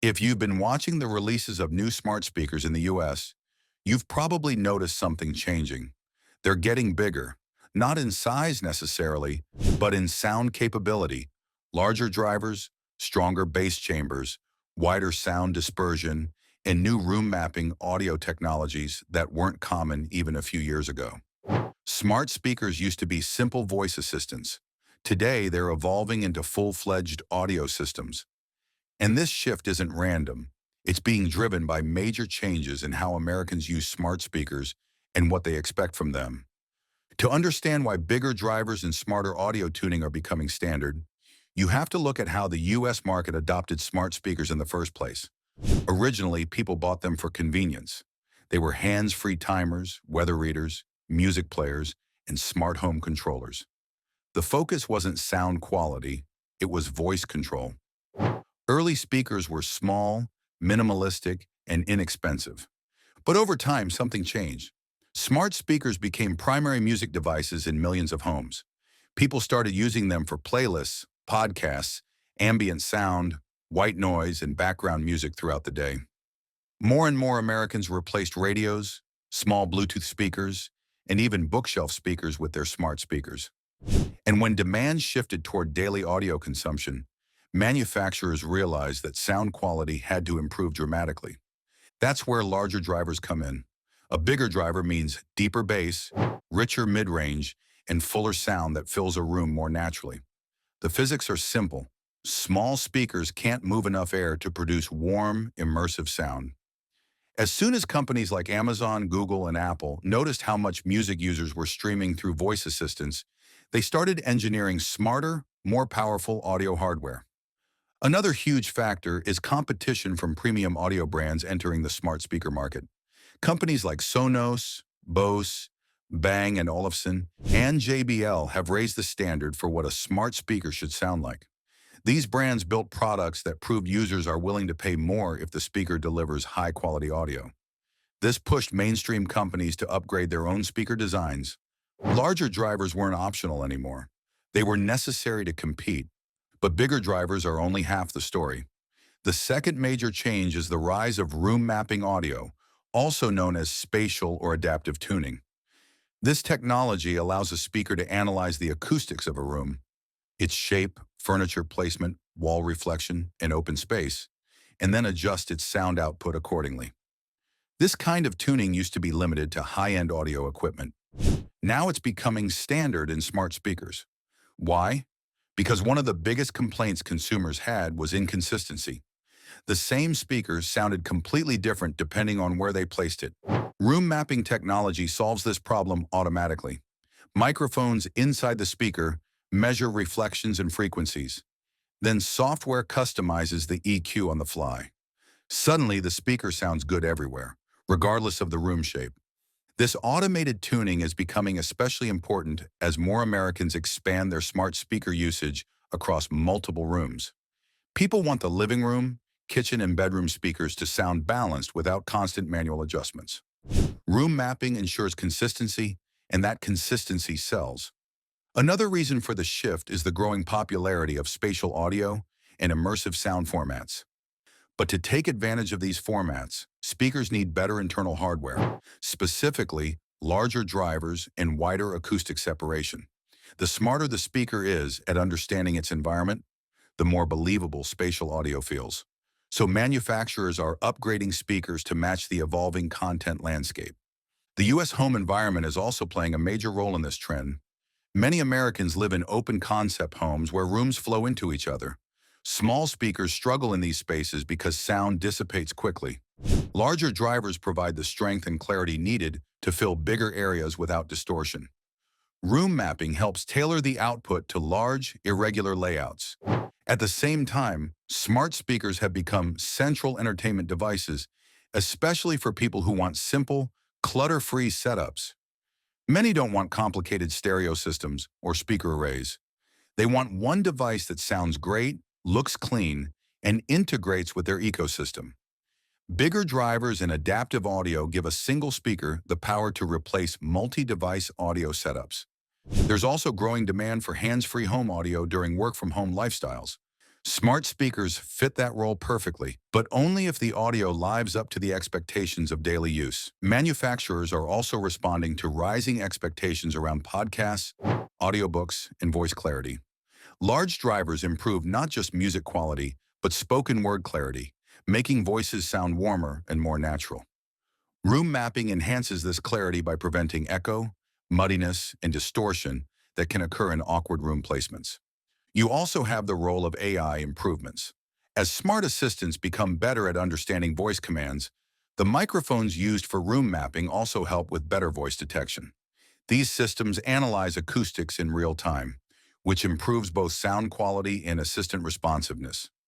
If you've been watching the releases of new smart speakers in the US, you've probably noticed something changing. They're getting bigger, not in size necessarily, but in sound capability. Larger drivers, stronger bass chambers, wider sound dispersion, and new room mapping audio technologies that weren't common even a few years ago. Smart speakers used to be simple voice assistants. Today, they're evolving into full-fledged audio systems. And this shift isn't random. It's being driven by major changes in how Americans use smart speakers and what they expect from them. To understand why bigger drivers and smarter audio tuning are becoming standard, you have to look at how the US market adopted smart speakers in the first place. Originally, people bought them for convenience. They were hands-free timers, weather readers, music players, and smart home controllers. The focus wasn't sound quality, it was voice control. Early speakers were small, minimalistic, and inexpensive. But over time, something changed. Smart speakers became primary music devices in millions of homes. People started using them for playlists, podcasts, ambient sound, white noise, and background music throughout the day. More and more Americans replaced radios, small Bluetooth speakers, and even bookshelf speakers with their smart speakers. And when demand shifted toward daily audio consumption, manufacturers realized that sound quality had to improve dramatically. That's where larger drivers come in. A bigger driver means deeper bass, richer mid-range, and fuller sound that fills a room more naturally. The physics are simple. Small speakers can't move enough air to produce warm, immersive sound. As soon as companies like Amazon, Google, and Apple noticed how much music users were streaming through voice assistants, they started engineering smarter, more powerful audio hardware. Another huge factor is competition from premium audio brands entering the smart speaker market. Companies like Sonos, Bose, Bang & Olufsen, and JBL have raised the standard for what a smart speaker should sound like. These brands built products that proved users are willing to pay more if the speaker delivers high-quality audio. This pushed mainstream companies to upgrade their own speaker designs. Larger drivers weren't optional anymore. They were necessary to compete, but bigger drivers are only half the story. The second major change is the rise of room mapping audio, also known as spatial or adaptive tuning. This technology allows a speaker to analyze the acoustics of a room, its shape, furniture placement, wall reflection, and open space, and then adjust its sound output accordingly. This kind of tuning used to be limited to high-end audio equipment. Now it's becoming standard in smart speakers. Why? Because one of the biggest complaints consumers had was inconsistency. The same speaker sounded completely different depending on where they placed it. Room mapping technology solves this problem automatically. Microphones inside the speaker measure reflections and frequencies. Then software customizes the EQ on the fly. Suddenly, the speaker sounds good everywhere, regardless of the room shape. This automated tuning is becoming especially important as more Americans expand their smart speaker usage across multiple rooms. People want the living room, kitchen, and bedroom speakers to sound balanced without constant manual adjustments. Room mapping ensures consistency, and that consistency sells. Another reason for the shift is the growing popularity of spatial audio and immersive sound formats. But to take advantage of these formats, speakers need better internal hardware, specifically larger drivers and wider acoustic separation. The smarter the speaker is at understanding its environment, the more believable spatial audio feels. So manufacturers are upgrading speakers to match the evolving content landscape. The US home environment is also playing a major role in this trend. Many Americans live in open-concept homes where rooms flow into each other. Small speakers struggle in these spaces because sound dissipates quickly. Larger drivers provide the strength and clarity needed to fill bigger areas without distortion. Room mapping helps tailor the output to large, irregular layouts. At the same time, smart speakers have become central entertainment devices, especially for people who want simple, clutter-free setups. Many don't want complicated stereo systems or speaker arrays. They want one device that sounds great, looks clean, and integrates with their ecosystem. Bigger drivers and adaptive audio give a single speaker the power to replace multi-device audio setups. There's also growing demand for hands-free home audio during work-from-home lifestyles. Smart speakers fit that role perfectly, but only if the audio lives up to the expectations of daily use. Manufacturers are also responding to rising expectations around podcasts, audiobooks, and voice clarity. Large drivers improve not just music quality, but spoken word clarity, making voices sound warmer and more natural. Room mapping enhances this clarity by preventing echo, muddiness, and distortion that can occur in awkward room placements. You also have the role of AI improvements. As smart assistants become better at understanding voice commands, the microphones used for room mapping also help with better voice detection. These systems analyze acoustics in real time, which improves both sound quality and assistant responsiveness.